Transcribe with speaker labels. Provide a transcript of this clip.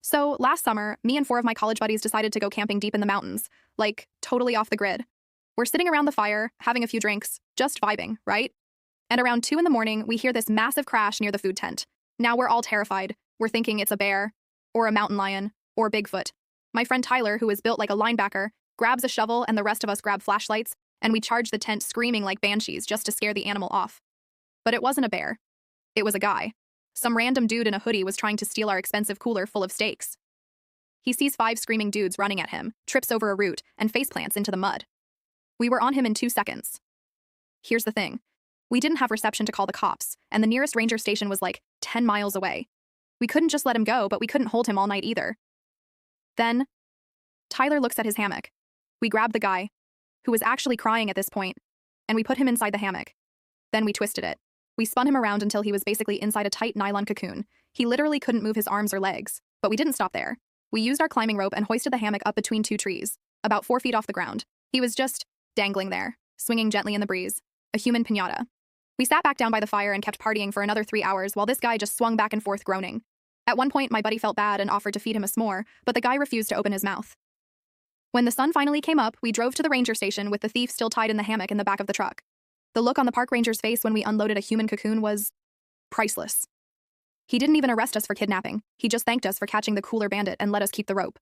Speaker 1: So, last summer, me and four of my college buddies decided to go camping deep in the mountains, like totally off the grid. We're sitting around the fire, having a few drinks, just vibing, right? And around 2 in the morning, we hear this massive crash near the food tent. Now we're all terrified. We're thinking it's a bear, or a mountain lion, or Bigfoot. My friend Tyler, who is built like a linebacker, grabs a shovel and the rest of us grab flashlights, and we charge the tent screaming like banshees just to scare the animal off. But it wasn't a bear. It was a guy. Some random dude in a hoodie was trying to steal our expensive cooler full of steaks. He sees 5 screaming dudes running at him, trips over a root, and faceplants into the mud. We were on him in 2 seconds. Here's the thing. We didn't have reception to call the cops, and the nearest ranger station was like 10 miles away. We couldn't just let him go, but we couldn't hold him all night either. Then, Tyler looks at his hammock. We grab the guy, who was actually crying at this point, and we put him inside the hammock. Then we twisted it. We spun him around until he was basically inside a tight nylon cocoon. He literally couldn't move his arms or legs, but we didn't stop there. We used our climbing rope and hoisted the hammock up between 2 trees, about 4 feet off the ground. He was just dangling there, swinging gently in the breeze, a human piñata. We sat back down by the fire and kept partying for another 3 hours while this guy just swung back and forth groaning. At one point, my buddy felt bad and offered to feed him a s'more, but the guy refused to open his mouth. When the sun finally came up, we drove to the ranger station with the thief still tied in the hammock in the back of the truck. The look on the park ranger's face when we unloaded a human cocoon was priceless. He didn't even arrest us for kidnapping. He just thanked us for catching the cooler bandit and let us keep the rope.